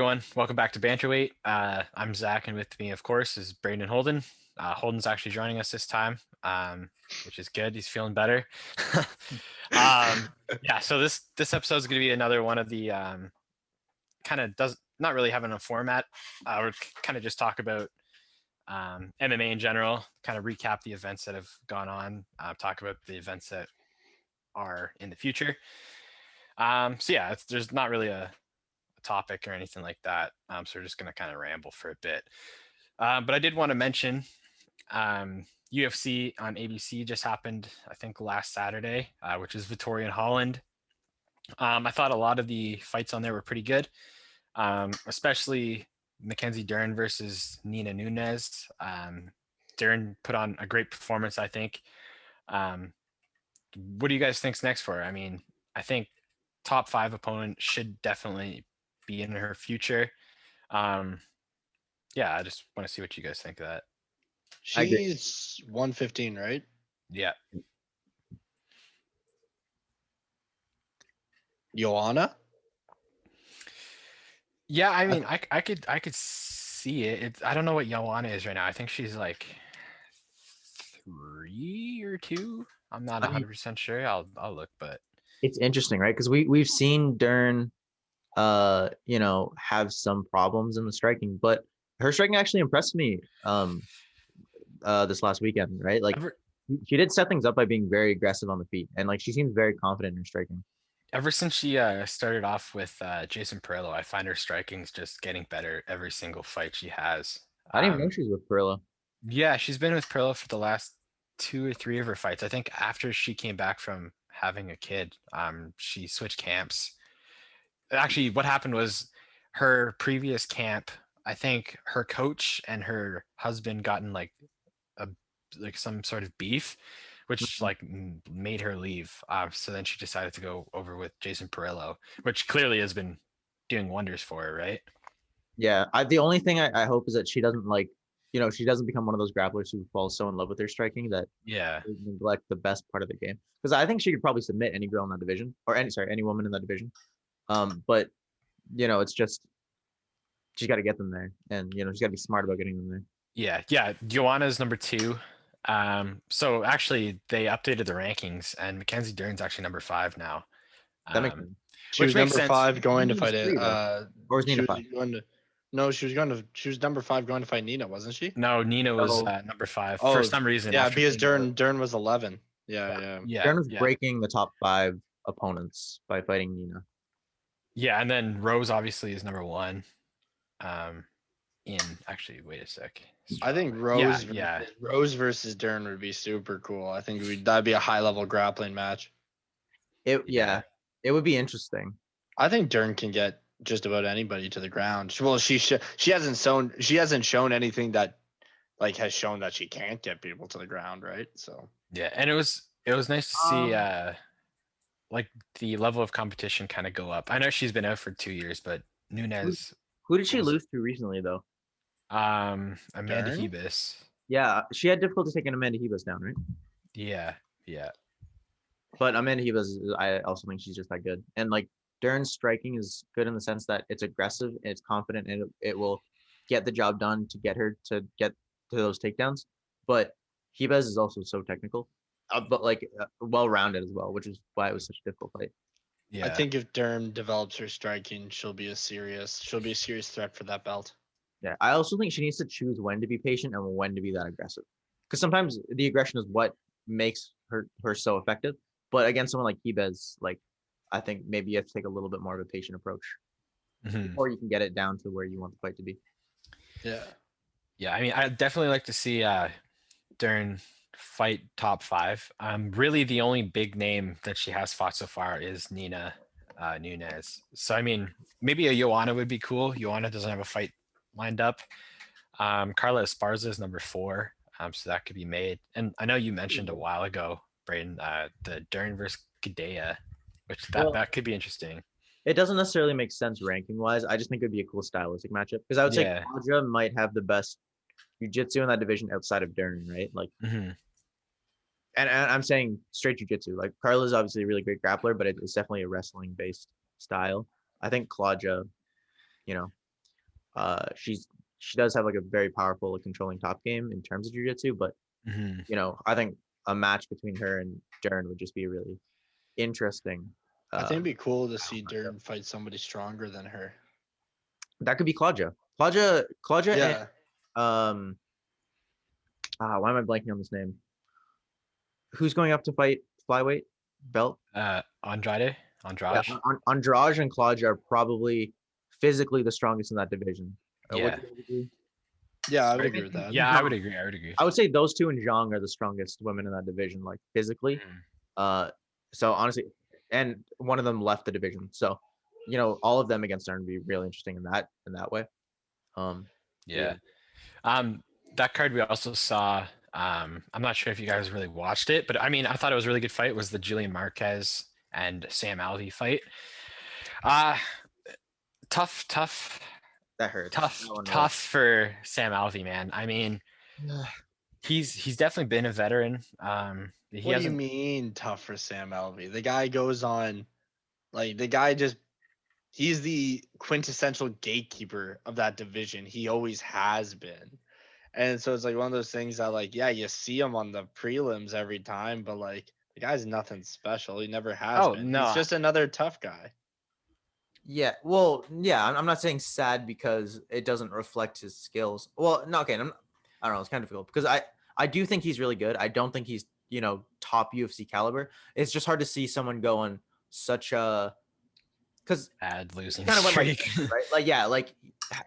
everyone. Welcome back to Banterweight. I'm Zach, and with me, of course, is Brandon Holden. Holden's actually joining us this time, which is good. He's feeling better. Yeah, so this episode is going to be another one of the kind of does not really having a format. We're kind of just talk about MMA in general, kind of recap the events that have gone on, talk about the events that are in the future. So yeah, there's not really a topic or anything like that. So we're just going to kind of ramble for a bit. But I did want to mention UFC on ABC just happened, I think, last Saturday, which is Victoria and Holland. I thought a lot of the fights on there were pretty good, especially Mackenzie Dern versus Nina Nunes. Dern put on a great performance, I think. What do you guys think's next for her? I mean, I think top 5 opponent should definitely be in her future. Yeah, I just want to see what you guys think of that. I agree. She's 115, right? Yeah. Joanna? Yeah, I mean, I could see it. I don't know what Joanna is right now. I think she's like 3 or 2. I'm not 100% sure. I'll look, but It's interesting, right? Because we've seen Dern, have some problems in the striking, but her striking actually impressed me this last weekend, right? Like she did set things up by being very aggressive on the feet, and like she seems very confident in her striking. ever since she started off with Jason Perillo, I find her striking's just getting better every single fight she has. I didn't even know she was with Perla. Yeah, she's been with Perillo for the last 2 or 3 of her fights. I think after she came back from having a kid, she switched camps. Actually, what happened was her previous camp, I think her coach and her husband got in like some sort of beef, which like made her leave. So then she decided to go over with Jason Perillo, which clearly has been doing wonders for her, right? Yeah, the only thing I hope is that she doesn't she doesn't become one of those grapplers who falls so in love with their striking that Yeah. they neglect the best part of the game. Because I think she could probably submit any girl in that division, or any woman in that division. But it's just she's got to get them there, and she's got to be smart about getting them there. Yeah. Joanna's number 2. So actually, they updated the rankings, and Mackenzie Dern's actually number 5 now. That makes sense. She Which was makes number sense. 5 going to fight it. Or was Nina She 5? was going to. No, she was number 5 going to fight Nina, wasn't she? No, Nina was Oh. number 5 Oh, for some reason. Yeah, after because Nina- Dern was 11. Yeah. Dern was yeah, breaking the top 5 opponents by fighting Nina. yeah, and then Rose obviously is number 1. Actually, wait a sec. I think Rose versus Dern would be super cool. I think that'd be a high level grappling match. It would be interesting. I think Dern can get just about anybody to the ground. Well, she hasn't shown anything that like has shown that she can't get people to the ground, right? So yeah, and it was nice to see like the level of competition kind of go up. I know she's been out for 2 years, but Nunes. Who did she lose to recently though? Amanda Dern? Hebus. Yeah, she had difficulty taking Amanda Hebus down, right? Yeah. But Amanda Hebus, I also think she's just that good. And like Dern's striking is good in the sense that it's aggressive, it's confident, and it will get the job done to get her to get to those takedowns. But Hebus is also so technical, but like well-rounded as well, which is why it was such a difficult fight. Yeah. I think if Dern develops her striking, she'll be a serious threat for that belt. Yeah, I also think she needs to choose when to be patient and when to be that aggressive, because sometimes the aggression is what makes her so effective. But against someone like Hebes, like I think maybe you have to take a little bit more of a patient approach before you can get it down to where you want the fight to be. Yeah. I mean, I definitely like to see Dern fight top 5. Really, the only big name that she has fought so far is Nina Nunes. So I mean, maybe a Joanna would be cool. Joanna doesn't have a fight lined up. Carla Esparza is number 4, so that could be made. And I know you mentioned a while ago, Brayden, the Dern versus Gadea, which that could be interesting. It doesn't necessarily make sense ranking wise. I just think it would be a cool stylistic matchup, because I would say Claudia might have the best jiu-jitsu in that division outside of Dern, right? Like, and I'm saying straight jiu-jitsu. Like Carla is obviously a really great grappler, but it's definitely a wrestling based style. I think Claudia, She does have like a very powerful, like, controlling top game in terms of jiu-jitsu, but Mhm. I think a match between her and Dern would just be really interesting. I think it'd be cool to see matchup. Dern fight somebody stronger than her. That could be Claudia. Claudia and Yeah. why am I blanking on this name? Who's going up to fight flyweight belt? Andrade. Yeah, Andrade. Andrade and Claudia are probably physically the strongest in that division. Would Yeah. you guys agree? Yeah, I would agree with And that. Yeah, I Zhang. would agree. I would agree. I would say those two and Zhang are the strongest women in that division, like physically. Mhm. So honestly, and one of them left the division. So, all of them against Dern would be really interesting in that way. Yeah. That card we also saw. I'm not sure if you guys really watched it, but I mean, I thought it was a really good fight. Was the Julian Marquez and Sam Alvey fight? Uh tough, tough, That hurts. tough, That one tough for Sam Alvey, man. I mean, was- he's definitely been a veteran. He What do you hasn't. mean tough for Sam Alvey? The guy goes on, like the guy just he's the quintessential gatekeeper of that division. He always has been. And so it's like one of those things that like, yeah, you see him on the prelims every time, but like the guy's nothing special. He never has Oh been. He's no, just another tough guy. Yeah, well, yeah, I'm not saying sad because it doesn't reflect his skills. Well, no, okay, I don't know, it's kind of difficult because I do think he's really good. I don't think he's, top UFC caliber. It's just hard to see someone go on such a because bad losing kind of went like streak. right, like yeah, like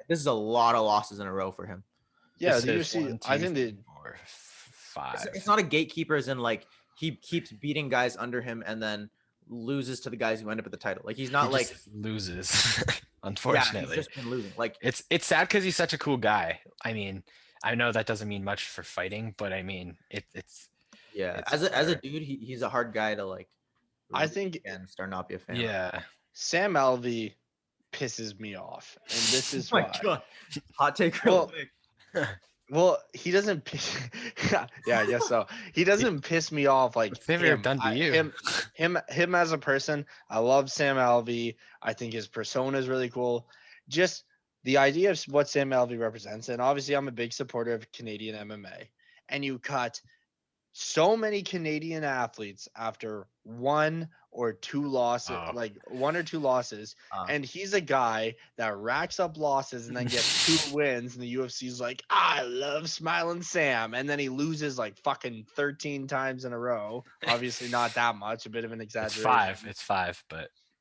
this is a lot of losses in a row for him. Yeah, This the is UFC. 1, I 2, think 3, they 4, It's 5. not a gatekeeper as in like he keeps beating guys under him and then loses to the guys who end up at the title. Like he's He not like just loses, yeah, he's unfortunately. just been losing. Like It's sad because he's such a cool guy. I mean, I know that doesn't mean much for fighting, but I mean, it's yeah, it's as a fair. dude, he's a hard guy to like I root think against or not be a fan of. Yeah. Sam Alvey pisses me off, and this is Oh my why. god, hot take real Well, quick. well, he doesn't piss. Yeah, I guess so. He doesn't piss me off like What's ever him. done to you? Him as a person. I love Sam Alvey. I think his persona is really cool. Just the idea of what Sam Alvey represents, and obviously, I'm a big supporter of Canadian MMA. And you cut so many Canadian athletes after one or two losses, Oh. like one or two losses, and he's a guy that racks up losses and then gets two wins, and the UFC's like, I love Smiling Sam, and then he loses like fucking 13 times in a row. Obviously, not that much, a bit of an It's exaggeration. 5. It's 5,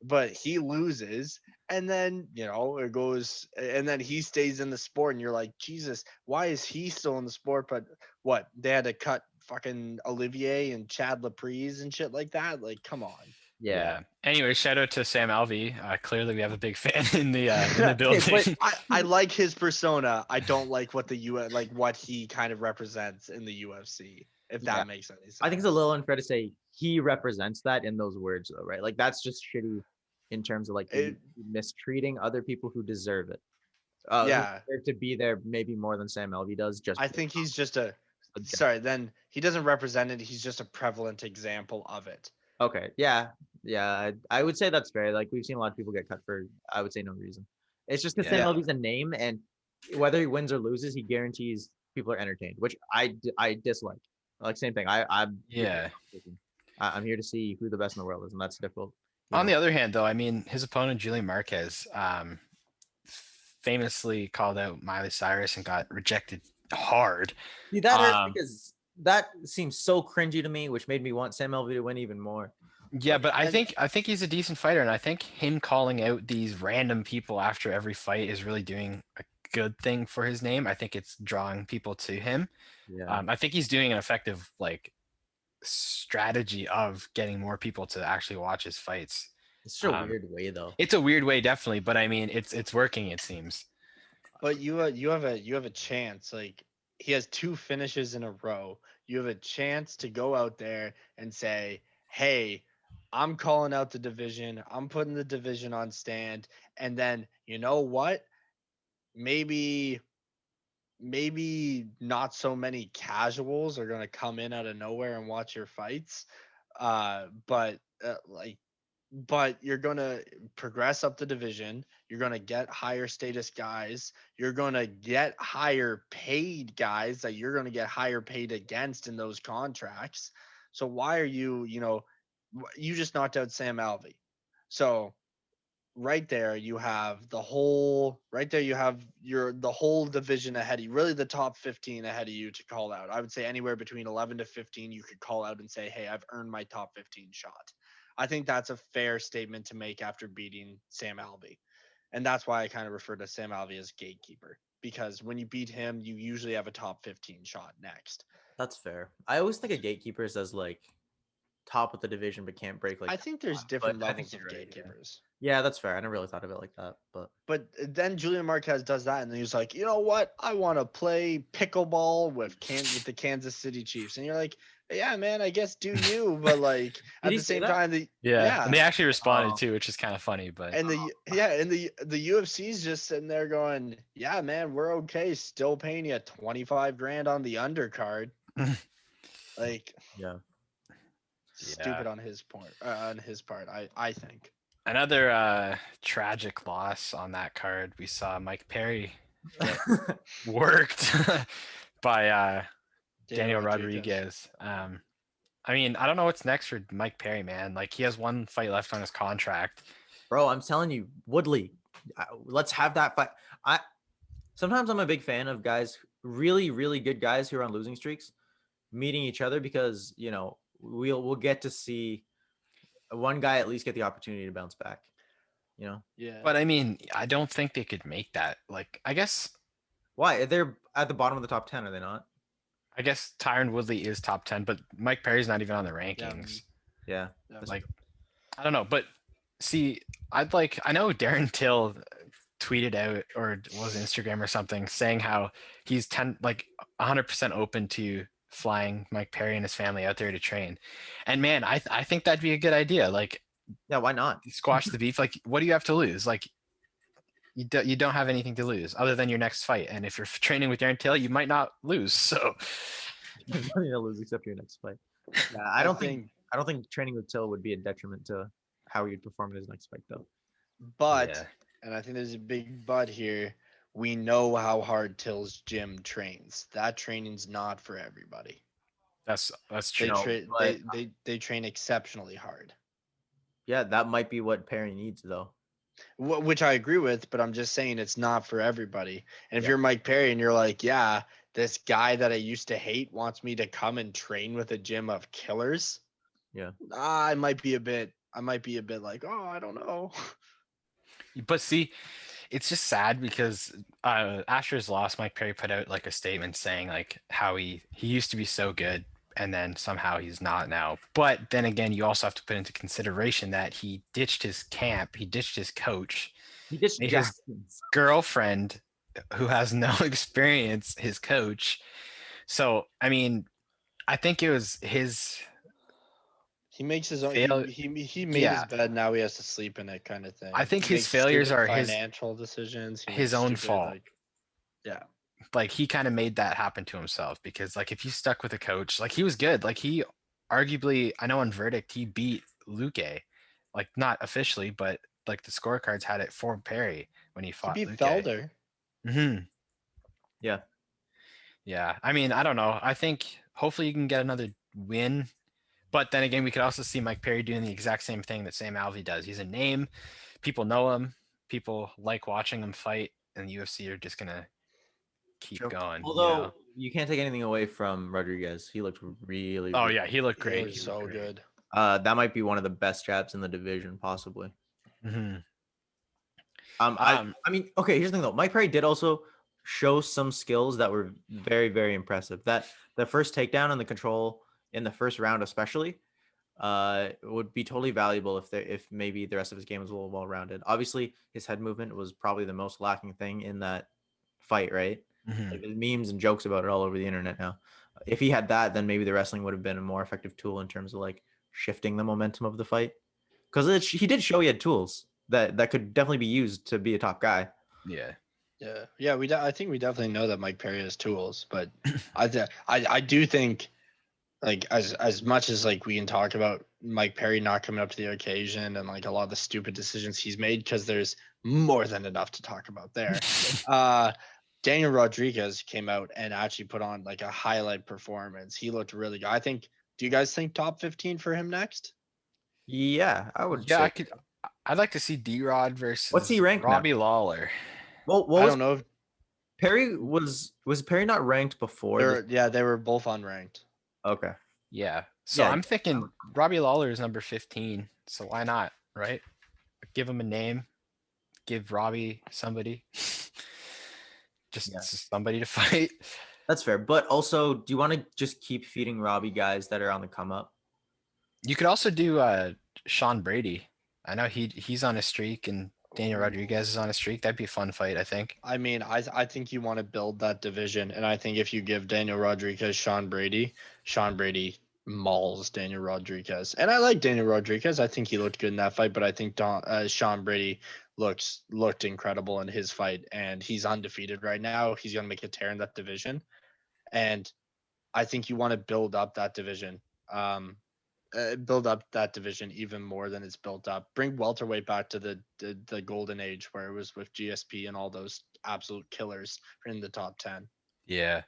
But he loses, and then it goes, and then he stays in the sport, and you're like, Jesus, why is he still in the sport? But what, they had to cut fucking Olivier and Chad Laprise and shit like that? Like, come on. Yeah. Anyway, shout out to Sam Alvey. Clearly, we have a big fan in the Hey, building. but I like his persona. I don't like what like what he kind of represents in the UFC, if Yeah. that makes any sense. I think it's a little unfair to say he represents that in those words, though, right? Like that's just shitty in terms of like mistreating other people who deserve it. Who Yeah. deserve to be there maybe more than Sam Alvey does. Just I think he's just then he doesn't represent it. He's just a prevalent example of it. okay. Yeah. I would say that's fair. Like we've seen a lot of people get cut for, I would say, no reason. It's just because Sam Yeah. Alvey's a name, and whether he wins or loses, he guarantees people are entertained, which I dislike. Like same thing. I'm Yeah. I'm here to see who the best in the world is, and that's difficult. On the other hand, though, I mean, his opponent, Julian Marquez, famously called out Miley Cyrus and got rejected hard. See, that hurts because that seems so cringy to me, which made me want Sam Alvey to win even more. Yeah, but I think he's a decent fighter, and I think him calling out these random people after every fight is really doing a good thing for his name. I think it's drawing people to him. Yeah. I think he's doing an effective strategy of getting more people to actually watch his fights. It's such a weird way, though. It's a weird way, definitely, but I mean, it's working. It seems. But you have a chance. Like he has 2 finishes in a row. You have a chance to go out there and say, "Hey, I'm calling out the division. I'm putting the division on stand." And then you know what? Maybe not so many casuals are going to come in out of nowhere and watch your fights. But like but you're going to progress up the division. You're going to get higher status guys. You're going to get higher paid guys that you're going to get higher paid against in those contracts. So why are you, you just knocked out Sam Alvey. So right there you have the whole the whole division ahead of you, really the top 15 ahead of you to call out. I would say anywhere between 11 to 15 you could call out and say, hey, I've earned my top 15 shot. I think that's a fair statement to make after beating Sam Alvey. And that's why I kind of refer to Sam Alvey as gatekeeper, because when you beat him you usually have a top 15 shot next. That's fair. I always think of gatekeepers as like top of the division but can't break like I think there's top, different but I think levels of you're right, gatekeepers. yeah, that's fair. I never really thought of it like that, but then Julian Marquez does that, and then he's like, you know what? I want to play pickleball with the Kansas City Chiefs, and you're like, yeah, man, I guess do you, but like at he the say same that? time, And they actually responded Oh. too, which is kind of funny. But and the UFC's just sitting there going, yeah, man, we're okay, still paying you 25 grand on the undercard. Like, Yeah. stupid on his part. I think. Another tragic loss on that card. We saw Mike Perry get worked by Daniel Rodriguez. I mean, I don't know what's next for Mike Perry, man. Like, he has one fight left on his contract. Bro, I'm telling you, Woodley, let's have that fight. Sometimes I'm a big fan of guys, really, really good guys who are on losing streaks, meeting each other, because we'll get to see one guy at least get the opportunity to bounce back. Yeah. But I mean, I don't think they could make that. Like, I guess Why? They're at the bottom of the top 10, are they not? I guess Tyron Woodley is top 10, but Mike Perry's not even on the rankings. Yeah. Like, I don't know. But see, I know Darren Till tweeted out, or was Instagram or something, saying how he's 100% open to flying Mike Perry and his family out there to train. And man, I think that'd be a good idea. Like, yeah, why not? Squash the beef. Like, what do you have to lose? Like, you don't have anything to lose other than your next fight. And if you're training with Darren Till, you might not lose. So There's nothing to lose except your next fight. Yeah, I don't think training with Till would be a detriment to how he'd perform in his next fight, though. But and I think there's a big but here. We know how hard Till's gym trains. That training's not for everybody. That's true. They train exceptionally hard. Yeah, that might be what Perry needs, though. Which I agree with, but I'm just saying it's not for everybody. And if you're Mike Perry and you're like, yeah, this guy that I used to hate wants me to come and train with a gym of killers. Yeah. I might be a bit like, oh, I don't know. But see, it's just sad because after his loss, Mike Perry put out like a statement saying like how he used to be so good and then somehow he's not now. But then again, you also have to put into consideration that he ditched his camp, he ditched his coach, he ditched his girlfriend, who has no experience, his coach. So I mean, I think it was his. He makes his own. He made his bed. Now he has to sleep in it, kind of thing. I think his failures are his financial decisions. His own fault. Yeah. Like, he kind of made that happen to himself, because like if you stuck with a coach, like he was good. Like, he arguably, I know on verdict, he beat Luque, like not officially, but like the scorecards had it for Perry when he fought. He beat Luque. Felder. Mm-hmm. Yeah. Yeah. I mean, I don't know. I think hopefully you can get another win. But then again, we could also see Mike Perry doing the exact same thing that Sam Alvey does. He's a name. People know him. People like watching him fight. And the UFC are just going to keep going. Although you can't take anything away from Rodriguez. He looked really yeah, he looked great. He was so good. That might be one of the best jabs in the division, possibly. Mm-hmm. I mean, okay, here's the thing though. Mike Perry did also show some skills that were very, very impressive. That the first takedown and the control in the first round, especially, would be totally valuable if maybe the rest of his game was a little well-rounded. Obviously, his head movement was probably the most lacking thing in that fight, right? Mm-hmm. Like, there's memes and jokes about it all over the internet now. If he had that, then maybe the wrestling would have been a more effective tool in terms of like shifting the momentum of the fight. Because he did show he had tools that could definitely be used to be a top guy. Yeah. I think we definitely know that Mike Perry has tools, but I do think, like, as much as like we can talk about Mike Perry not coming up to the occasion and like a lot of the stupid decisions he's made, because there's more than enough to talk about there. Daniel Rodriguez came out and actually put on like a highlight performance. He looked really good. Do you guys think top 15 for him next? Yeah, I would Yeah, say. I'd like to see D-Rod What's he versus ranked now? Robbie Lawler. Well, what I was don't know if Perry was Perry not ranked before this? they were both unranked. Okay. Yeah. So Yeah. I'm thinking Robbie Lawler is number 15. So why not, right? Give him a name. Give Robbie somebody. Just Yeah. somebody to fight. That's fair. But also, do you want to just keep feeding Robbie guys that are on the come up? You could also do Sean Brady. I know he's on a streak and Daniel Rodriguez is on a streak. That'd be a fun fight, I think. I mean, I think you want to build that division, and I think if you give Daniel Rodriguez Sean Brady mauls Daniel Rodriguez. And I like Daniel Rodriguez. I think he looked good in that fight, but I think Sean Brady looked incredible in his fight, and he's undefeated right now. He's gonna make a tear in that division, and I think you want to build up that division even more than it's built up. Bring welterweight back to the golden age where it was with GSP and all those absolute killers in the top 10. Yeah.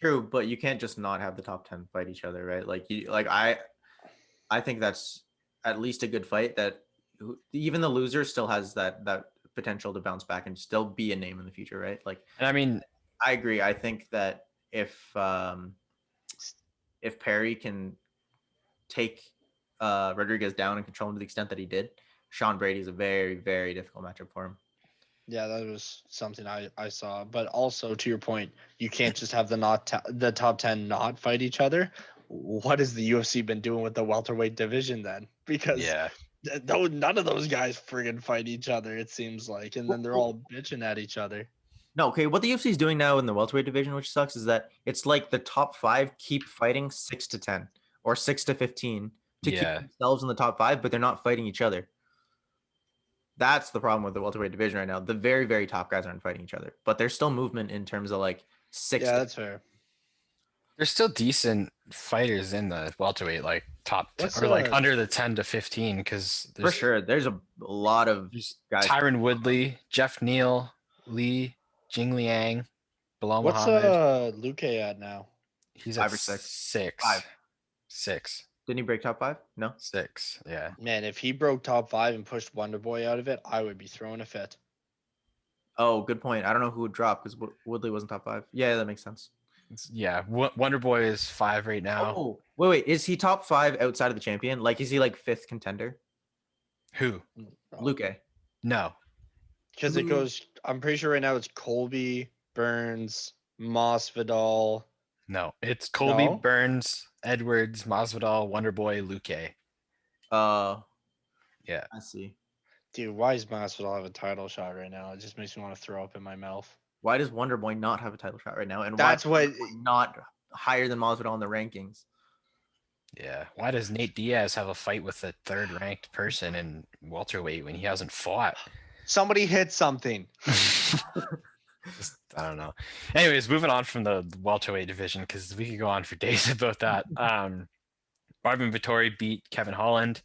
True, but you can't just not have the top 10 fight each other, right? I think that's at least a good fight that even the loser still has that potential to bounce back and still be a name in the future, right? Like, And I mean, I agree. I think that if Perry can take Rodriguez down and control him to the extent that he did, Sean Brady is a very, very difficult matchup for him. Yeah, that was something I saw. But also, to your point, you can't just have the top 10 not fight each other. What has the UFC been doing with the welterweight division then? Because yeah. none of those guys friggin' fight each other, it seems like. And then they're all bitching at each other. No, okay. What the UFC is doing now in the welterweight division, which sucks, is that it's like the top 5 keep fighting 6 to 10 or 6 to 15 to keep themselves in the top 5, but they're not fighting each other. That's the problem with the welterweight division right now. The very, very top guys aren't fighting each other, but there's still movement in terms of like 6. Yeah, that's fair. There's still decent fighters in the welterweight, like top What's or like under the 10 to 15, because for sure there's a lot of guys. Tyron Woodley, Jeff Neal, Lee, Jing Liang, Bilal What's Muhammad. Luke at now? He's 5 at or 6. 6. 5. 6. Didn't he break top 5? No. 6. Yeah. Man, if he broke top 5 and pushed Wonderboy out of it, I would be throwing a fit. Oh, good point. I don't know who would drop because Woodley wasn't top 5. Yeah, that makes sense. Yeah, Wonderboy is 5 right now. Oh, wait. Is he top 5 outside of the champion? Like, is he like 5th contender? Who? Luke. No. Because it goes, I'm pretty sure right now it's Colby, Burns, Masvidal. No, it's Colby, Burns, Edwards, Masvidal, Wonderboy, Luque. Yeah. I see. Dude, why does Masvidal have a title shot right now? It just makes me want to throw up in my mouth. Why does Wonderboy not have a title shot right now? And that's why what not higher than Masvidal in the rankings? Yeah. Why does Nate Diaz have a fight with a 3rd ranked person in welterweight when he hasn't fought? Somebody hit something. I don't know. Anyways, moving on from the welterweight division, because we could go on for days about that. Marvin Vettori beat Kevin Holland.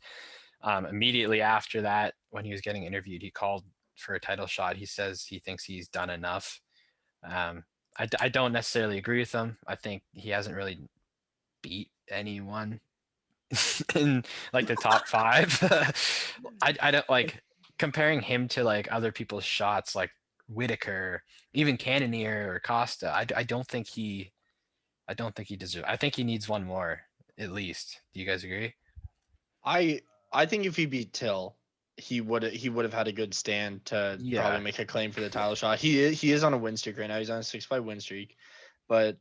Immediately after that, when he was getting interviewed, he called for a title shot. He says he thinks he's done enough. I don't necessarily agree with him. I think he hasn't really beat anyone in like the top 5. I don't like comparing him to like other people's shots like Whitaker, even Cannonier or Costa. I don't think he deserves. I think he needs one more at least. Do you guys agree? I think if he beat Till, he would have had a good stand to probably make a claim for the title shot. He is on a win streak right now. He's on a 6-5 win streak, but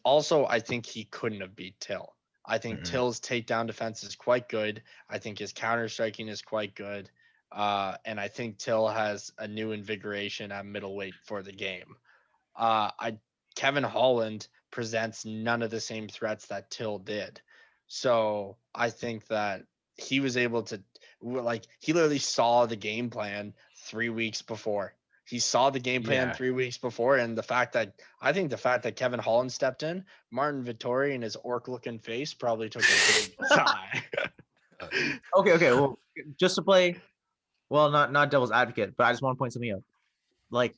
also I think he couldn't have beat Till. I think Till's takedown defense is quite good. I think his counter striking is quite good. And I think Till has a new invigoration at middleweight for the game. Kevin Holland presents none of the same threats that Till did. So I think that he was able to, like, he literally saw the game plan 3 weeks before. He saw the game plan Yeah. 3 weeks before, and the fact that Kevin Holland stepped in, Martin Vittori and his orc-looking face probably took a big sigh. Okay. Well, just to play, well, not devil's advocate, but I just want to point something out. Like,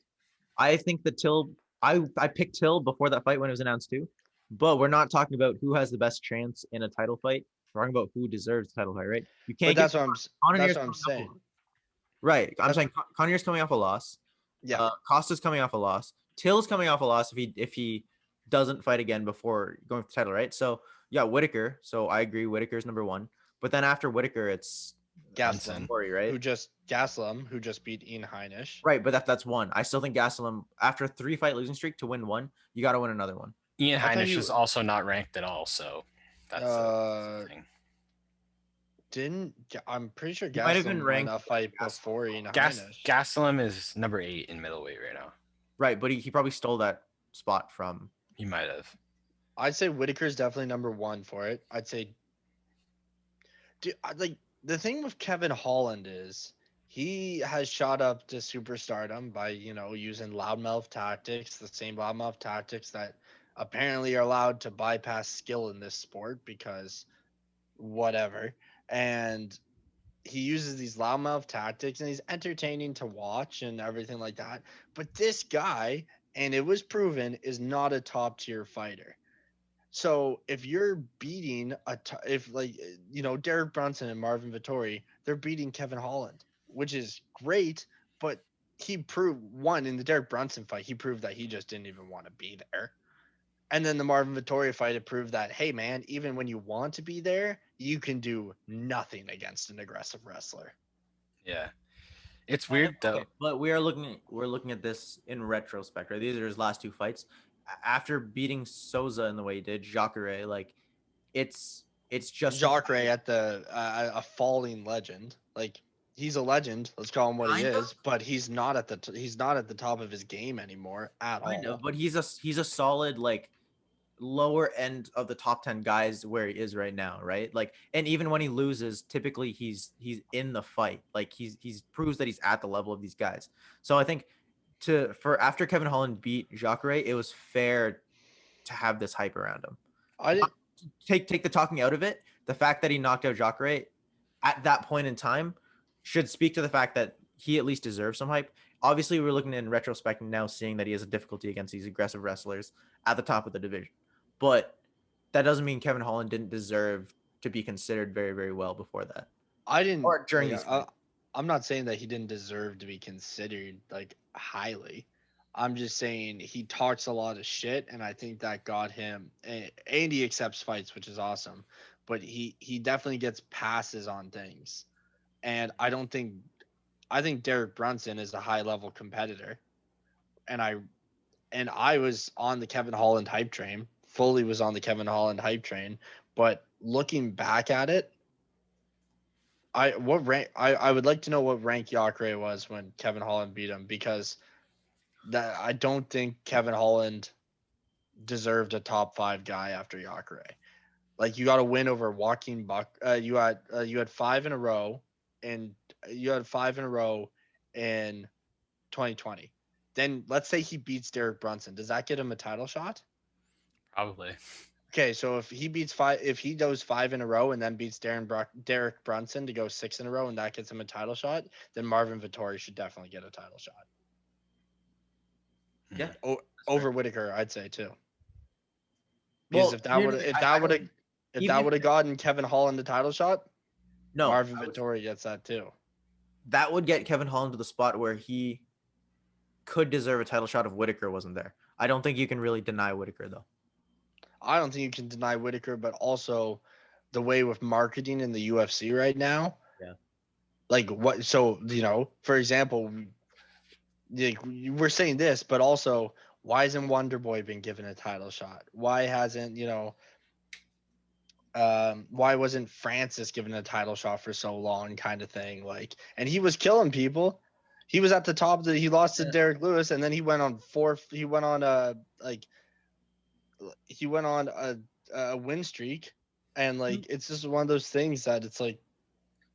I think that I picked Till before that fight when it was announced too, but we're not talking about who has the best chance in a title fight. We're talking about who deserves the title fight, right? You But can't get that's what I'm saying. right. I'm That's saying Connier's coming off a loss. Yeah. Costa's coming off a loss. Till's coming off a loss if he doesn't fight again before going for the title, right? So yeah, Whitaker. So I agree, Whitaker's number one. But then after Whitaker, it's Gaslam, Corey, right? who just beat Ian Heinisch. Right, but that's one. I still think Gastelum, after a 3-fight losing streak, to win one, you got to win another one. Ian Heinisch is also not ranked at all, so that's the thing. I'm pretty sure He might have been Gaslam won ranked a fight before Ian Heinisch. Gastelum is number 8 in middleweight right now. Right, but he probably stole that spot from. He might have. I'd say Whitaker's definitely number 1 for it. I'd say, dude, like the thing with Kevin Holland is he has shot up to superstardom by using loudmouth tactics, the same loudmouth tactics that apparently are allowed to bypass skill in this sport because whatever. And he uses these loudmouth tactics and he's entertaining to watch and everything like that. But this guy, and it was proven, is not a top tier fighter. So if you're beating Derek Brunson and Marvin Vittori, they're beating Kevin Holland, which is great. But he proved in the Derek Brunson fight, he proved that he just didn't even want to be there. And then the Marvin Vittori fight, it proved that, hey man, even when you want to be there, you can do nothing against an aggressive wrestler. Yeah. It's weird though. Okay, but we're looking at this in retrospect, right? These are his last 2 fights. After beating Souza in the way he did, Jacare, like it's just Jacare at a falling legend. Like he's a legend. Let's call him what he is. But he's not at the top of his game anymore at all. No, but he's a solid like lower end of the top 10 guys where he is right now, right? Like, and even when he loses, typically he's in the fight. Like he's proves that he's at the level of these guys. So I think after Kevin Holland beat Jacare, it was fair to have this hype around him. I didn't take the talking out of it. The fact that he knocked out Jacare at that point in time should speak to the fact that he at least deserves some hype. Obviously, we're looking in retrospect and now seeing that he has a difficulty against these aggressive wrestlers at the top of the division. But that doesn't mean Kevin Holland didn't deserve to be considered very, very well before that. I didn't. Or during these fights. I'm not saying that he didn't deserve to be considered like highly. I'm just saying he talks a lot of shit, and I think that got him. And he accepts fights, which is awesome, but he definitely gets passes on things, and I think Derek Brunson is a high level competitor, and I was on the Kevin Holland hype train. Fully was on the Kevin Holland hype train, but looking back at it, I would like to know what rank Jacare was when Kevin Holland beat him, because that I don't think Kevin Holland deserved a top 5 guy after Jacare. Like you got to win over Joaquin Buck. You had 5 in a row, and you had 5 in a row in 2020. Then let's say he beats Derek Brunson. Does that get him a title shot? Probably. Okay, so if he does 5 in a row and then beats Derek Brunson to go 6 in a row, and that gets him a title shot, then Marvin Vittori should definitely get a title shot. Yeah, over Whitaker, I'd say too. Because if that would have gotten Kevin Holland the title shot, no, Marvin Vittori gets that too. That would get Kevin Holland to the spot where he could deserve a title shot if Whitaker wasn't there. I don't think you can really deny Whitaker though. I don't think you can deny Whitaker, but also the way with marketing in the UFC right now. Yeah. Like what? So for example, we're saying this, but also why hasn't Wonderboy been given a title shot? Why hasn't why wasn't Francis given a title shot for so long, kind of thing? Like, and he was killing people. He was at the top he lost to Derek Lewis, and then he went on a win streak, and like it's just one of those things that it's like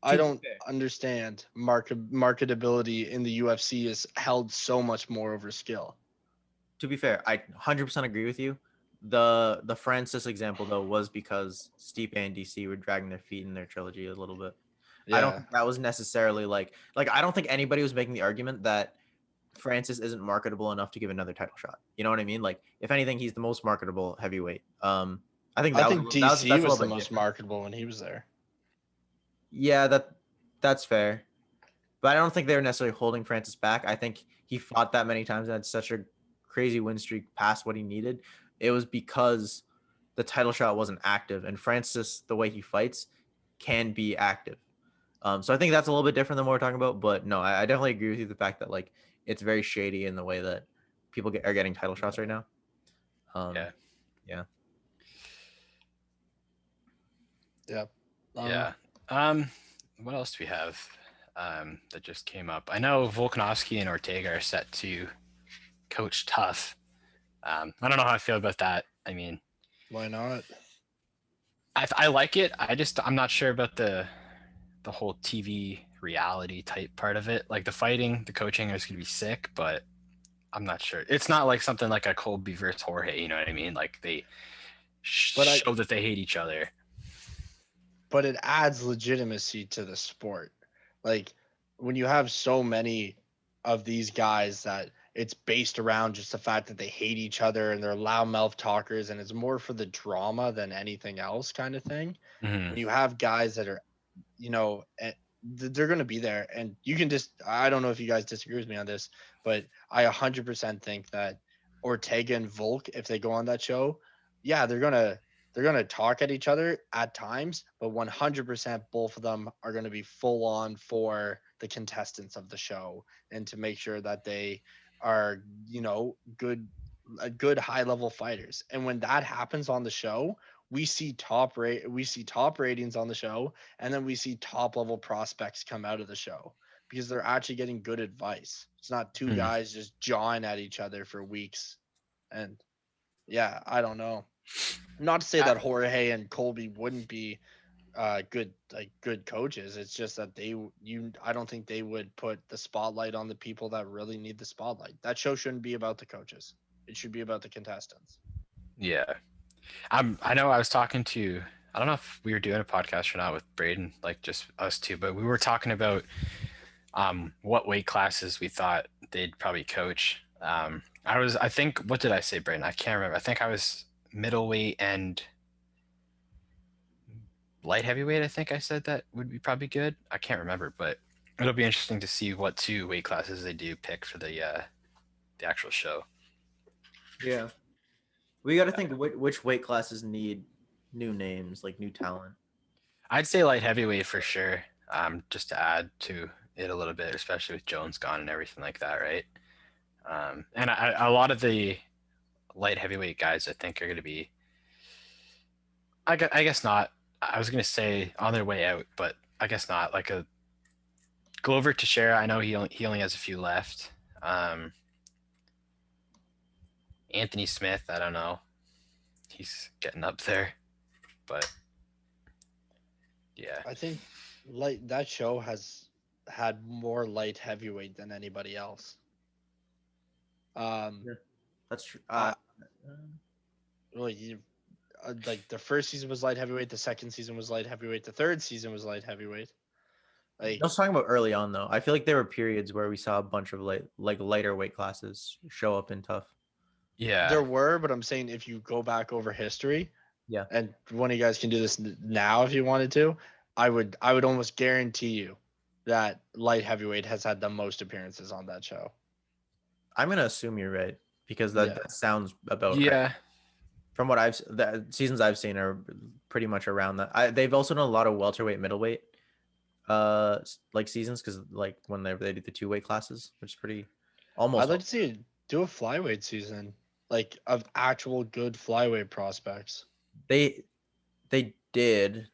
I don't understand marketability in the UFC is held so much more over skill. To be fair, I 100% agree with you. The Francis example though was because Stipe and DC were dragging their feet in their trilogy a little bit. I don't Yeah. think that was necessarily like I don't think anybody was making the argument that Francis isn't marketable enough to give another title shot. You know what I mean? Like if anything, he's the most marketable heavyweight. I think I that think that's DC a was little the bit most different. marketable when he was there. Yeah, that's fair. But I don't think they were necessarily holding Francis back. I think he fought that many times and had such a crazy win streak past what he needed. It was because the title shot wasn't active, and Francis, the way he fights, can be active. So I think that's a little bit different than what we're talking about. But no, I definitely agree with you. The fact that like it's very shady in the way that people are getting title shots right now. Yeah. Yeah. Yep. Yeah. What else do we have that just came up? I know Volkanovski and Ortega are set to coach Tough. I don't know how I feel about that. I mean, Why not? I like it. I'm not sure about the whole TV reality type part of it. Like the fighting, the coaching is gonna be sick, but I'm not sure. It's not like something like a Colby versus Jorge. You know what I mean? Like they show that they hate each other. But it adds legitimacy to the sport. Like when you have so many of these guys that it's based around just the fact that they hate each other and they're loudmouth talkers and it's more for the drama than anything else kind of thing. Mm-hmm. When you have guys that are, they're going to be there and you can just, I don't know if you guys disagree with me on this, but I 100% think that Ortega and Volk, if they go on that show, yeah, they're gonna talk at each other at times, but 100% both of them are gonna be full on for the contestants of the show and to make sure that they are, good high level fighters. And when that happens on the show, we see top ratings on the show, and then we see top level prospects come out of the show because they're actually getting good advice. It's not two guys just jawing at each other for weeks. And yeah, I don't know. Not to say that Jorge and Colby wouldn't be good coaches. It's just that I don't think they would put the spotlight on the people that really need the spotlight. That show shouldn't be about the coaches. It should be about the contestants. Yeah. I know I was talking to, I don't know if we were doing a podcast or not with Braden, like just us two, but we were talking about what weight classes we thought they'd probably coach. I think, what did I say, Braden? I can't remember. I think I was middleweight and light heavyweight. I think I said that would be probably good. I can't remember, but it'll be interesting to see what two weight classes they do pick for the actual show. Yeah. We got to think which weight classes need new names, like new talent. I'd say light heavyweight for sure. Just to add to it a little bit, especially with Jones gone and everything like that, right? And a lot of the light heavyweight guys, I think, are going to be. I guess not. I was going to say on their way out, but I guess not. Like a Glover Teixeira, I know he only has a few left. Anthony Smith, I don't know. He's getting up there, but yeah. I think that show has had more light heavyweight than anybody else. That's true. Like the first season was light heavyweight, the second season was light heavyweight, the third season was light heavyweight. I was talking about early on though. I feel like there were periods where we saw a bunch of lighter weight classes show up in Tough. Yeah, there were, but I'm saying if you go back over history, yeah, and one of you guys can do this now if you wanted to, I would almost guarantee you that light heavyweight has had the most appearances on that show. I'm gonna assume you're right because that sounds about right. From what the seasons I've seen are pretty much around that. They've also done a lot of welterweight, middleweight, like seasons because like when they do the 2 weight classes, which is pretty almost. I'd like to see do a flyweight season, like of actual good flyweight prospects. They did.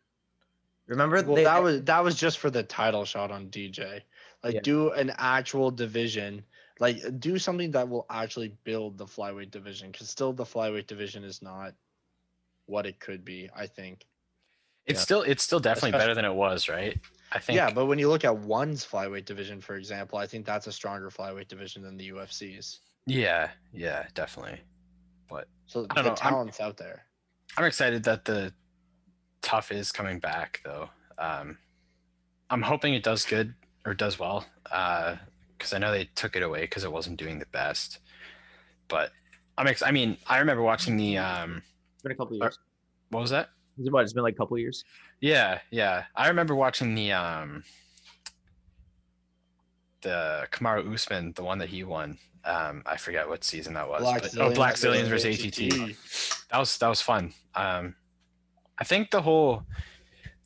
Remember? Well, that was just for the title shot on DJ. Like do an actual division. Like do something that will actually build the flyweight division because still the flyweight division is not what it could be. I think it's still definitely better than it was, right? I think. Yeah, but when you look at ONE's flyweight division, for example, I think that's a stronger flyweight division than the UFC's. Yeah, definitely. But So I don't the know. talent's out there. I'm excited that the Tough is coming back though. I'm hoping it does good or does well. Because I know they took it away because it wasn't doing the best. But I mean, I remember watching the It's been a couple years. what was that? It's been like a couple years. Yeah. I remember watching the Kamaru Usman, the one that he won. I forget what season that was. Black Zillions versus ATT. That was fun. I think the whole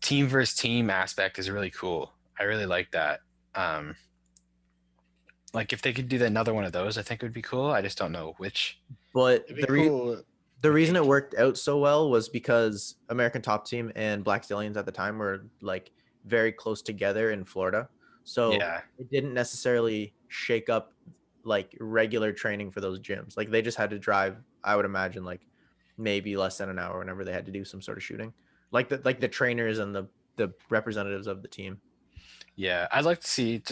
team versus team aspect is really cool. I really like that. Like if they could do another one of those, I think it would be cool. I just don't know which. But It'd be cool. the reason it worked out so well was because American Top Team and Black Stallions at the time were like very close together in Florida. So Yeah. it didn't necessarily shake up like regular training for those gyms. Like they just had to drive, I would imagine, like maybe less than an hour whenever they had to do some sort of shooting. Like the trainers and the representatives of the team. Yeah, I'd like to see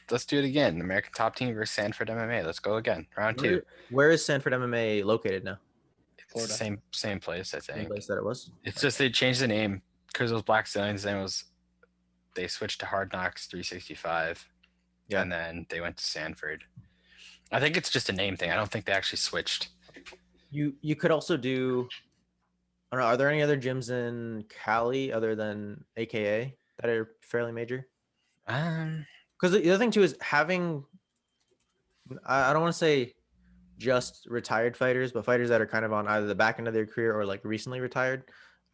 let's do it again. American Top Team versus Sanford MMA. Let's go again. Round 2. Where is Sanford MMA located now? It's Florida. the same place, I think. Same place that it was. It's just they changed the name because it was Black Stallions. Then they switched to Hard Knocks 365. Yeah. And then they went to Sanford. I think it's just a name thing. I don't think they actually switched. You could also do. I don't know, are there any other gyms in Cali other than AKA that are fairly major? Because the other thing too is having. I don't want to say just retired fighters, but fighters that are kind of on either the back end of their career or like recently retired.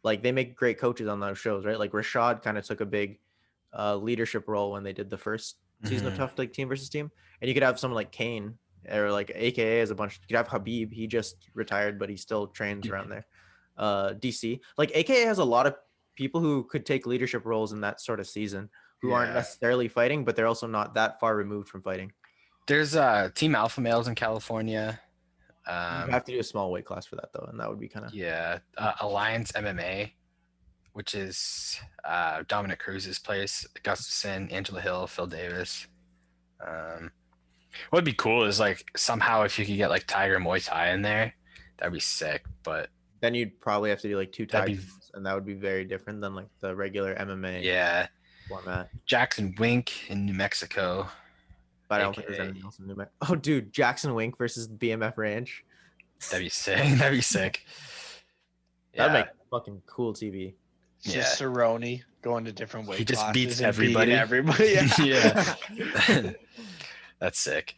Like they make great coaches on those shows, right? Like Rashad kind of took a big leadership role when they did the first season of Tough, like team versus team. And you could have someone like Kane or like AKA as a bunch. You could have Habib. He just retired, but he still trains around there. DC, like AKA has a lot of people who could take leadership roles in that sort of season who aren't necessarily fighting, but they're also not that far removed from fighting. There's Team Alpha Males in California. You have to do a small weight class for that though, and that would be kind of Alliance MMA, which is Dominic Cruz's place. Gustafson, Angela Hill, Phil Davis. What would be cool is like somehow if you could get like Tiger Muay Thai in there, that'd be sick. But then you'd probably have to do like 2 Tigers, and that would be very different than like the regular MMA format. Jackson Wink in New Mexico. But I don't think there's anything else in New Mexico. Oh, dude, Jackson Wink versus BMF Ranch. That'd be sick. That'd make fucking cool TV. Just Cerrone going to different weight classes. He just beats everybody. Yeah. That's sick.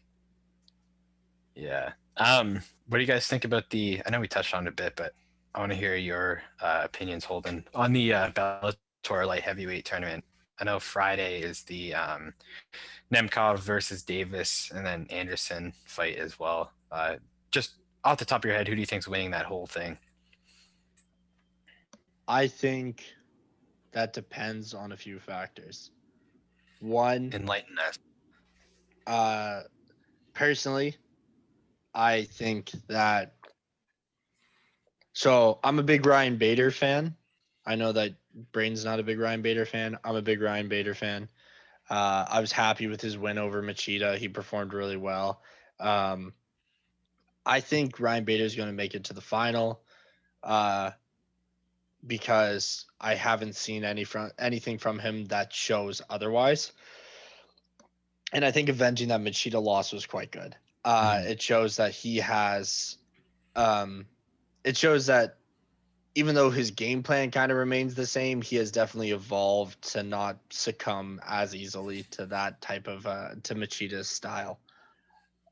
Yeah. What do you guys think about I know we touched on it a bit, but I want to hear your opinions, Holden, on the Bellator light heavyweight tournament. I know Friday is the Nemkov versus Davis and then Anderson fight as well. Just off the top of your head, who do you think's winning that whole thing? I think that depends on a few factors. One, enlighten us. Personally, I think that. So I'm a big Ryan Bader fan. I know that Brain's not a big Ryan Bader fan. I'm a big Ryan Bader fan. I was happy with his win over Machida. He performed really well. I think Ryan Bader is going to make it to the final because I haven't seen anything from him that shows otherwise. And I think avenging that Machida loss was quite good. It shows that he has it shows that even though his game plan kind of remains the same, he has definitely evolved to not succumb as easily to that type of to Machida's style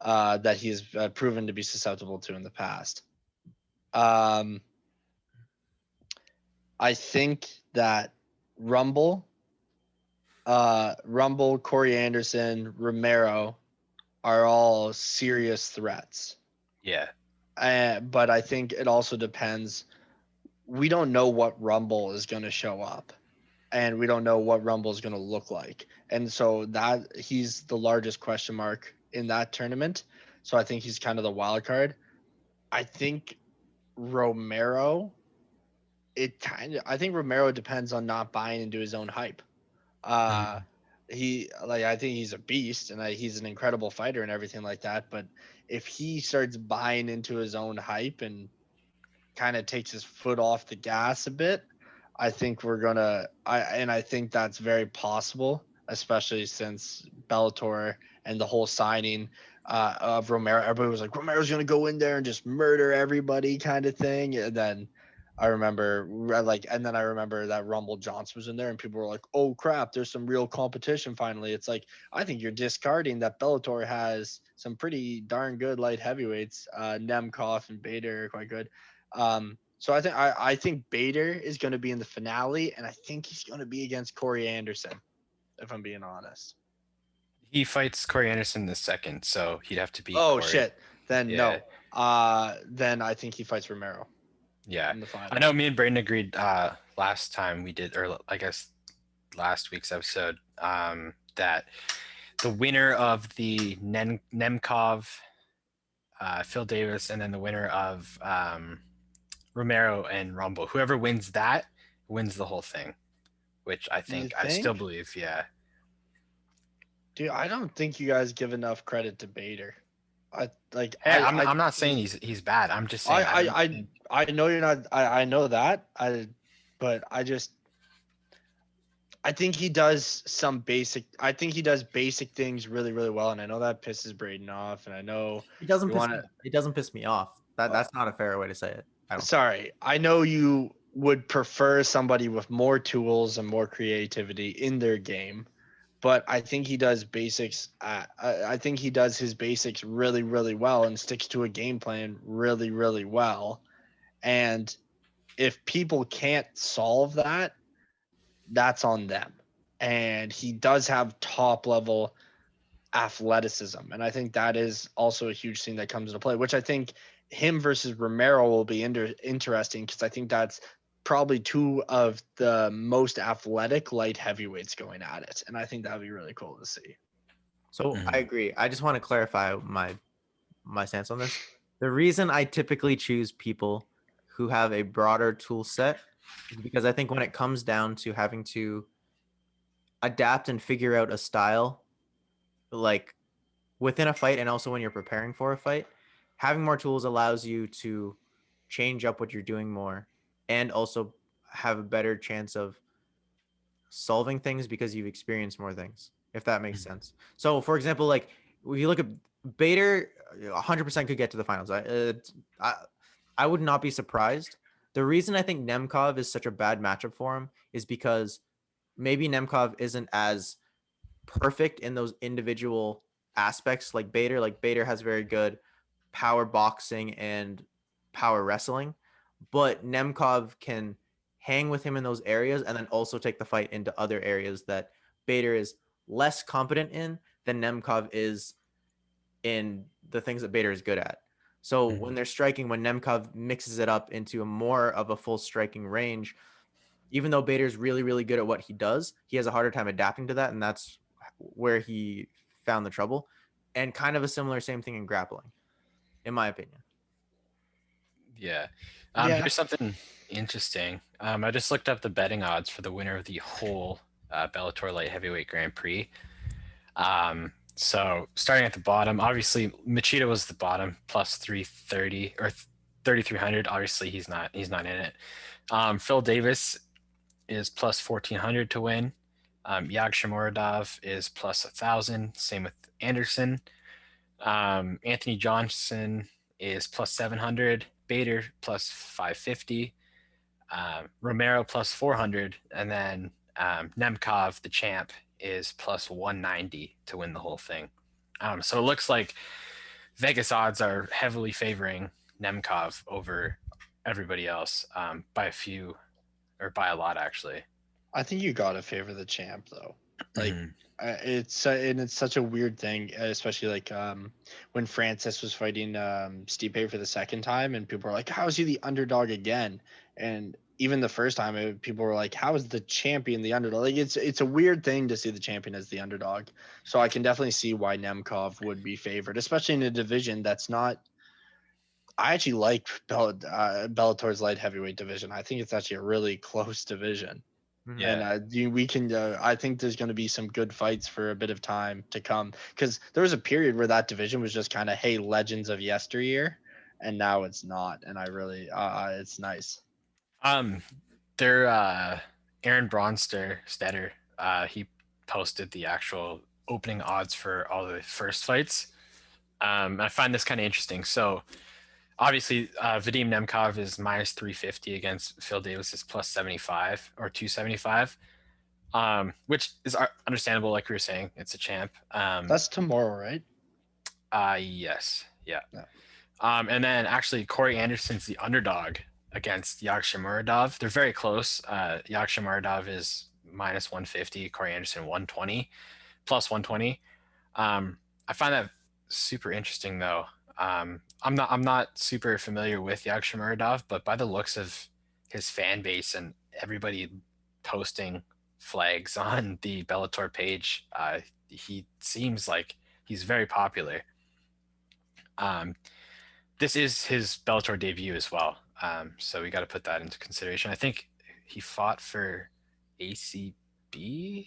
that he's proven to be susceptible to in the past. I think that Rumble, Corey Anderson, Romero are all serious threats. Yeah. But I think it also depends. We don't know what Rumble is going to show up, and we don't know what Rumble is going to look like. And so that he's the largest question mark in that tournament. So I think he's kind of the wild card. I think Romero, I think Romero depends on not buying into his own hype. I think he's a beast and he's an incredible fighter and everything like that. But if he starts buying into his own hype and kind of takes his foot off the gas a bit, I think I think that's very possible, especially since Bellator and the whole signing of Romero. Everybody was like, Romero's gonna go in there and just murder everybody, kind of thing. And then I remember that Rumble Johnson was in there, and people were like, "Oh crap, there's some real competition finally." It's like I think you're discarding that Bellator has some pretty darn good light heavyweights. Nemkov and Bader are quite good. So I think Bader is going to be in the finale, and I think he's going to be against Corey Anderson, if I'm being honest. He fights Corey Anderson in the second, so he'd have to beat Oh Corey. shit! Then Yeah. no. Then I think he fights Romero. Yeah, In the final. I know. Me and Braden agreed last time we did, or I guess last week's episode, that the winner of the Nemkov, Phil Davis, and then the winner of Romero and Rumble, whoever wins that wins the whole thing, which I still believe. Yeah. Dude, I don't think you guys give enough credit to Bader. I'm not saying he's bad. I'm just saying I know you're not. I know that. But I think he does some basic. I think he does basic things really, really well, and I know that pisses Braden off. And I know it doesn't piss me off. That's not a fair way to say it. Sorry, I know you would prefer somebody with more tools and more creativity in their game, but I think he does basics. I think he does his basics really, really well and sticks to a game plan really, really well. And if people can't solve that, that's on them. And he does have top level athleticism. And I think that is also a huge thing that comes into play, which I think him versus Romero will be interesting because I think that's probably two of the most athletic light heavyweights going at it. And I think that would be really cool to see. So I agree. I just want to clarify my stance on this. The reason I typically choose people who have a broader tool set is because I think when it comes down to having to adapt and figure out a style, like within a fight and also when you're preparing for a fight, having more tools allows you to change up what you're doing more and also have a better chance of solving things because you've experienced more things, if that makes sense. So for example, like if you look at Bader, 100% could get to the finals. I would not be surprised. The reason I think Nemkov is such a bad matchup for him is because maybe Nemkov isn't as perfect in those individual aspects like Bader. Like Bader has very good power boxing and power wrestling, but Nemkov can hang with him in those areas and then also take the fight into other areas that Bader is less competent in than Nemkov is in the things that Bader is good at. So when they're striking, when Nemkov mixes it up into a more of a full striking range, even though Bader's really, really good at what he does, he has a harder time adapting to that, and that's where he found the trouble. And kind of a same thing in grappling, in my opinion. Yeah. Here's something interesting. I just looked up the betting odds for the winner of the whole Bellator Light Heavyweight Grand Prix. So starting at the bottom, obviously Machida was the bottom, plus 330 or 3,300. Obviously he's not in it. Phil Davis is plus 1,400 to win. Yagshimuradov is plus 1,000. Same with Anderson. Anthony Johnson is plus 700. Bader plus 550. Romero plus 400. And then Nemkov, the champ, is plus 190 to win the whole thing. So it looks like Vegas odds are heavily favoring Nemkov over everybody else by a few, or by a lot, actually. I think you gotta favor the champ though. Like it's such a weird thing, especially like when Francis was fighting Stipe for the second time, and people were like, "How is he the underdog again?" And even the first time, people were like, "How is the champion the underdog?" Like it's a weird thing to see the champion as the underdog. So I can definitely see why Nemkov would be favored, especially in a division that's not. I actually like Bellator's light heavyweight division. I think it's actually a really close division. And Yeah. we can. I think there's going to be some good fights for a bit of time to come, because there was a period where that division was just kind of, hey, legends of yesteryear, and now it's not. And I really, it's nice. Um, their Aaron Stetter, he posted the actual opening odds for all the first fights. I find this kind of interesting. So obviously, Vadim Nemkov is minus 350 against Phil Davis is plus 75 or 275, which is understandable. Like we were saying, it's a champ. That's tomorrow, right? Yes, yeah. No. And then actually Corey Anderson's the underdog against Yagshimuradov. They're very close. Yagshimuradov is minus 150, Corey Anderson 120, plus 120. I find that super interesting though. I'm not super familiar with Yagshimuradov, but by the looks of his fan base and everybody posting flags on the Bellator page, he seems like he's very popular. Um, this is his Bellator debut as well. So we got to put that into consideration. I think he fought for ACB,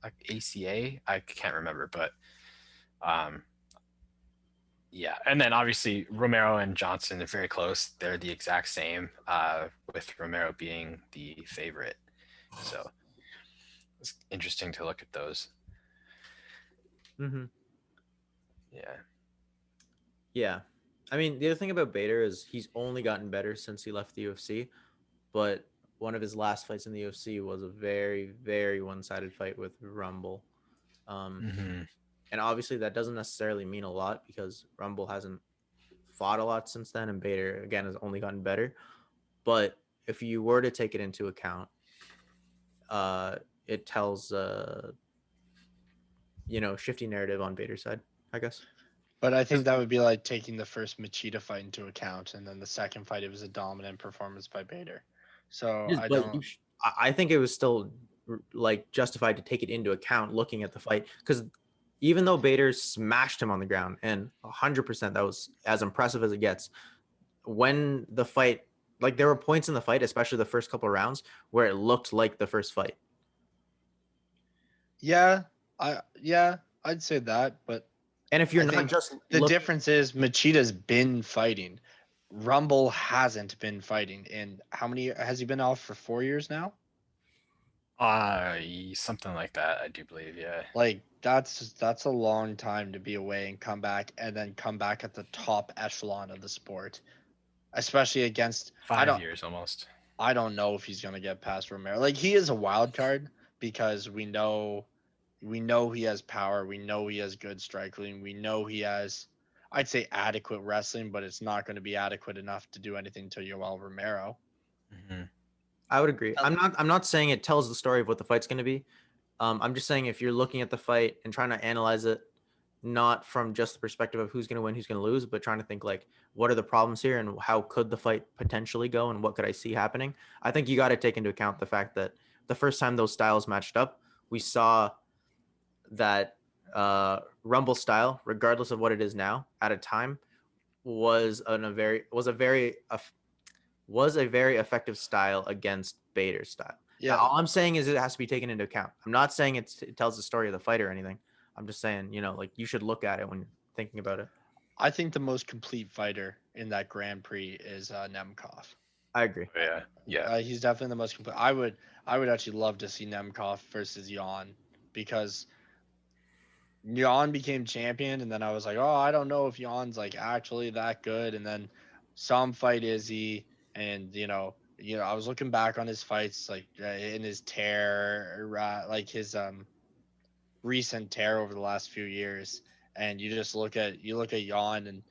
like ACA. I can't remember, but um, yeah. And then obviously Romero and Johnson are very close. They're the exact same, with Romero being the favorite. So it's interesting to look at those. Mm-hmm. Yeah. Yeah. I mean, the other thing about Bader is he's only gotten better since he left the UFC, but one of his last fights in the UFC was a very, very one-sided fight with Rumble. Mm-hmm. And obviously that doesn't necessarily mean a lot because Rumble hasn't fought a lot since then, and Bader, again, has only gotten better. But if you were to take it into account, it tells, shifty narrative on Bader's side, I guess. But I think that would be like taking the first Machida fight into account, and then the second fight, it was a dominant performance by Bader. So I But don't. I think it was still like justified to take it into account looking at the fight, because even though Bader smashed him on the ground and 100% that was as impressive as it gets, when the fight, like there were points in the fight, especially the first couple of rounds, where it looked like the first fight. Yeah, I'd say that, but And if you're I not think just the looking, difference is Machida's been fighting. Rumble hasn't been fighting. And how many has he been off for 4 years now? Something like that, I do believe. Yeah. Like that's a long time to be away and come back, and then come back at the top echelon of the sport, especially against. 5 years almost. I don't know if he's gonna get past Romero. Like, he is a wild card because we know he has power. We know he has good striking. We know he has, I'd say, adequate wrestling, but it's not going to be adequate enough to do anything to Yoel Romero. Mm-hmm. I would agree. I'm not saying it tells the story of what the fight's going to be. I'm just saying if you're looking at the fight and trying to analyze it, not from just the perspective of who's going to win, who's going to lose, but trying to think like, what are the problems here and how could the fight potentially go and what could I see happening? I think you got to take into account the fact that the first time those styles matched up, we saw that Rumble style, regardless of what it is now, at a time was a very effective style against Bader's style. Now, Yeah, all I'm saying is it has to be taken into account. I'm not saying it tells the story of the fight or anything. I'm just saying, like you should look at it when you're thinking about it. I think the most complete fighter in that Grand Prix is Nemkov. I agree. Yeah. Yeah. He's definitely the most complete. I would actually love to see Nemkov versus Jan, because Jan became champion, and then I was like, oh, I don't know if Jan's like actually that good. And then some fight Izzy, and I was looking back on his fights, like in his tear, like his recent tear over the last few years, and you look at Jan, and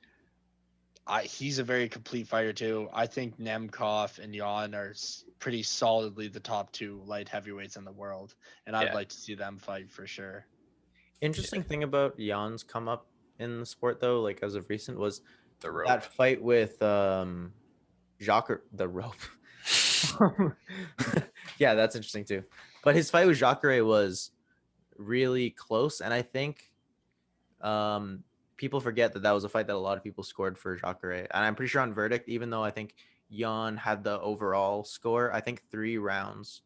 he's a very complete fighter too. I think Nemkov and Jan are pretty solidly the top two light heavyweights in the world, and I'd Yeah. like to see them fight for sure. Interesting thing about Jan's come up in the sport though, like as of recent, was The rope. that fight with Jacare, the rope. Yeah, that's interesting too. But his fight with Jacare was really close, and I think people forget that was a fight that a lot of people scored for Jacare, and I'm pretty sure on verdict, even though I think Jan had the overall score, I think 3 rounds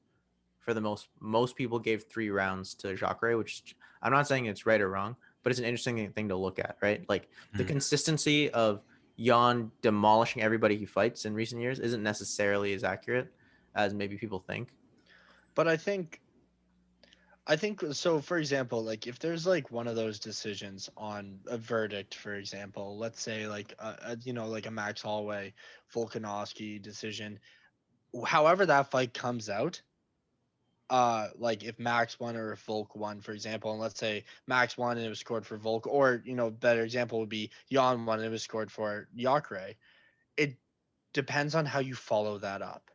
for the most people gave 3 rounds to Jacare, which I'm not saying it's right or wrong, but it's an interesting thing to look at, right? Like the Mhm. consistency of Jan demolishing everybody he fights in recent years isn't necessarily as accurate as maybe people think. But I think so. For example, like if there's like one of those decisions on a verdict, for example, let's say like like a Max Holloway, Volkanovski decision. However that fight comes out, like if Max won or if Volk won, for example, and let's say Max won and it was scored for Volk, or better example would be Jan won and it was scored for Jacare. It depends on how you follow that up.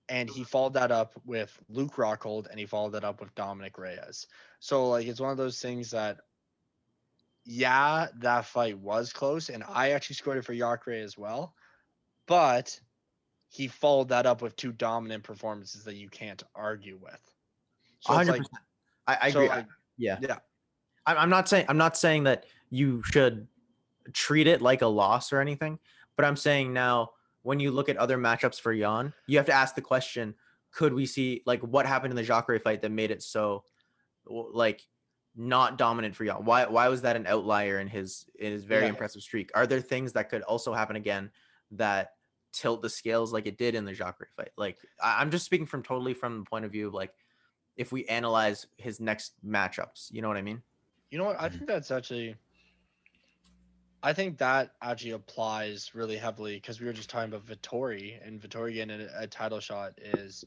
And he followed that up with Luke Rockhold and he followed that up with Dominic Reyes. So like it's one of those things that yeah, that fight was close, and I actually scored it for Jacare as well, but he followed that up with two dominant performances that you can't argue with. So it's like 100%. I so agree. like Yeah. yeah. I'm not saying that you should treat it like a loss or anything, but I'm saying now when you look at other matchups for Jan, you have to ask the question: could we see like what happened in the Jacare fight that made it so like not dominant for Jan? Why was that an outlier in his very Yeah. impressive streak? Are there things that could also happen again that tilt the scales like it did in the Jacare fight? Like I'm just speaking totally from the point of view of like if we analyze his next matchups, you know what I mean? You know what? I think that actually applies really heavily because we were just talking about Vittori, and Vittori getting a title shot is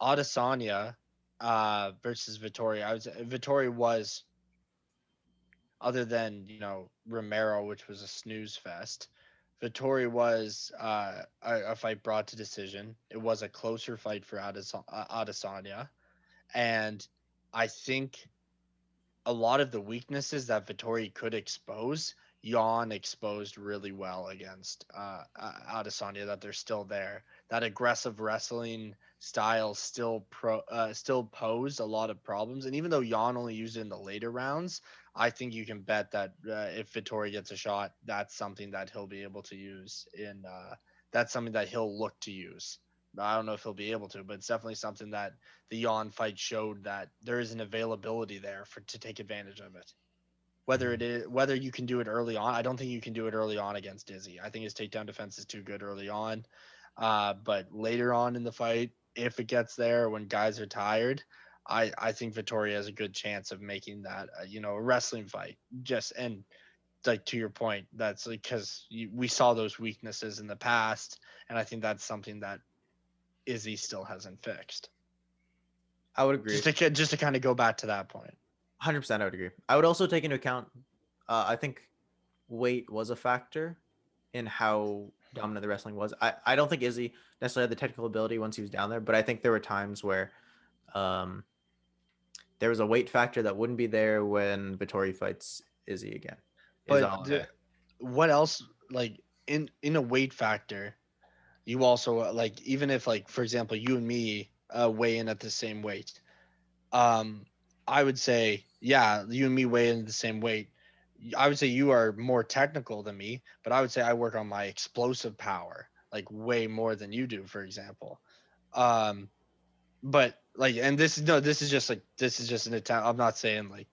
Adesanya versus Vittori. Vittori was, other than Romero, which was a snooze fest. Vittori was a fight brought to decision. It was a closer fight for Adesanya, and I think a lot of the weaknesses that Vittori could expose, Jan exposed really well against Adesanya. That they're still there. That aggressive wrestling style still posed a lot of problems. And even though Jan only used it in the later rounds, I think you can bet that if Vittori gets a shot, that's something that he'll be able to use in. That's something that he'll look to use. I don't know if he'll be able to, but it's definitely something that the Jan fight showed that there is an availability there to take advantage of it. Whether you can do it early on, I don't think you can do it early on against Izzy. I think his takedown defense is too good early on. But later on in the fight, if it gets there when guys are tired, I think Vittoria has a good chance of making that a wrestling fight. Just and like to your point, that's because we saw those weaknesses in the past, and I think that's something that Izzy still hasn't fixed. I would agree. Just to kind of go back to that point. 100%, I would agree. I would also take into account, I think weight was a factor in how dominant the wrestling was. I don't think Izzy necessarily had the technical ability once he was down there, but I think there were times where um, there was a weight factor that wouldn't be there when Vittori fights Izzy again. But what else? Like in a weight factor, you also like even if like for example you and me weigh in at the same weight. Um, I would say yeah, you and me weigh in at the same weight. I would say you are more technical than me, but I would say I work on my explosive power like way more than you do, for example. Um, but like, and this is just an attempt. I'm not saying like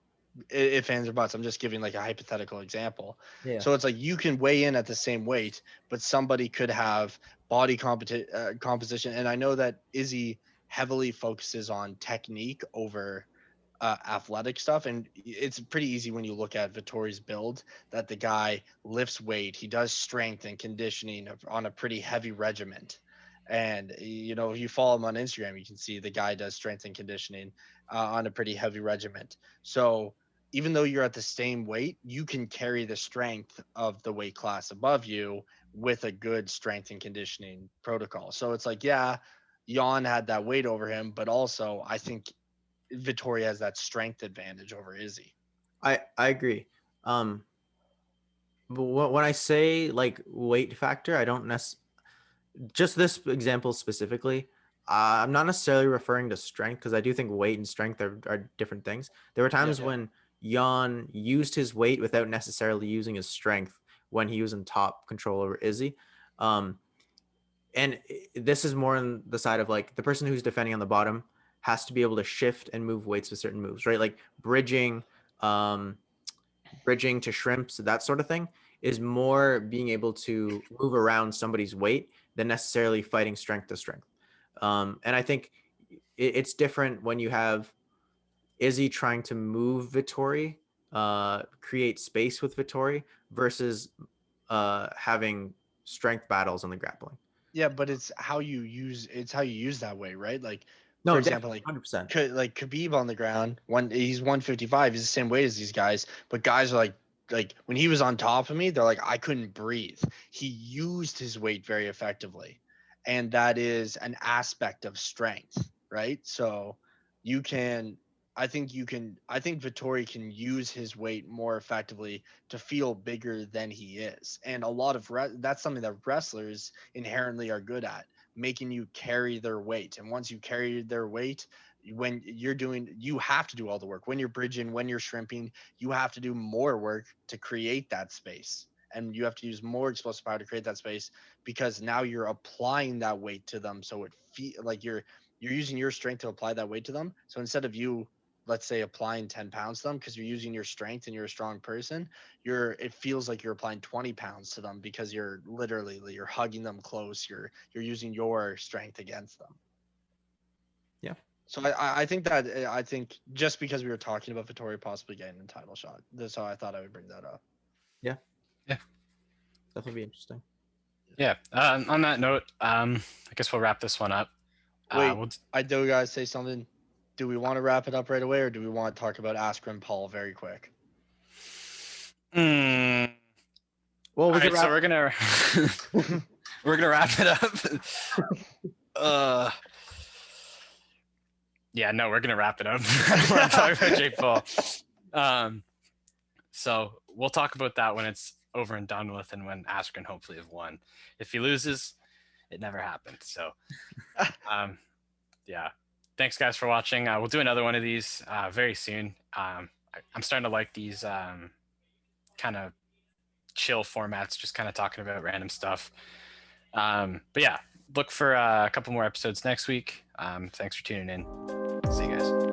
if fans are butts. I'm just giving like a hypothetical example. Yeah. So it's like you can weigh in at the same weight, but somebody could have body composition. And I know that Izzy heavily focuses on technique over athletic stuff, and it's pretty easy when you look at Vittori's build that the guy lifts weight, he does strength and conditioning on a pretty heavy regiment. And if you follow him on Instagram, you can see the guy does strength and conditioning on a pretty heavy regiment. So even though you're at the same weight, you can carry the strength of the weight class above you with a good strength and conditioning protocol. So it's like, yeah, Jan had that weight over him, but also I think Vittoria has that strength advantage over Izzy. I agree. But when I say like weight factor, I don't necessarily just this example specifically. I'm not necessarily referring to strength because I do think weight and strength are different things. There were times when Jan used his weight without necessarily using his strength when he was in top control over Izzy. And this is more on the side of like the person who's defending on the bottom has to be able to shift and move weights with certain moves, right? Like bridging, bridging to shrimps, that sort of thing is more being able to move around somebody's weight than necessarily fighting strength to strength. And I think it's different when you have Izzy trying to move Vittori, create space with Vittori versus having strength battles on the grappling. Yeah, but it's how you use that way, right? Like, No, for example, definitely, 100%. like Khabib on the ground, he's 155, he's the same weight as these guys, but guys are like when he was on top of me, they're like, I couldn't breathe. He used his weight very effectively, and that is an aspect of strength, right? So you can, I think Vittori can use his weight more effectively to feel bigger than he is, and a lot of that's something that wrestlers inherently are good at, making you carry their weight. And once you carry their weight, when you're doing, you have to do all the work. When you're bridging, when you're shrimping, you have to do more work to create that space, and you have to use more explosive power to create that space, because now you're applying that weight to them, so it feel like you're using your strength to apply that weight to them. So instead of you, let's say, applying 10 pounds to them because you're using your strength and you're a strong person, it feels like you're applying 20 pounds to them because you're hugging them close, you're using your strength against them. Yeah. So I think just because we were talking about Vittori possibly getting a title shot, that's how I thought I would bring that up. Yeah. Yeah. Definitely be interesting. Yeah. On that note, I guess we'll wrap this one up. Wait, I do guys say something. Do we want to wrap it up right away, or do we want to talk about Askren Paul very quick? Well, Well, we right, could wrap. so we're gonna wrap it up. Yeah, no, we're gonna wrap it up. We're talking about Jake Paul. So we'll talk about that when it's over and done with, and when Askren hopefully have won. If he loses, it never happened. So, yeah. Thanks, guys, for watching. We'll do another one of these very soon. I'm starting to like these kind of chill formats, just kind of talking about random stuff. But yeah, look for a couple more episodes next week. Thanks for tuning in. See you guys.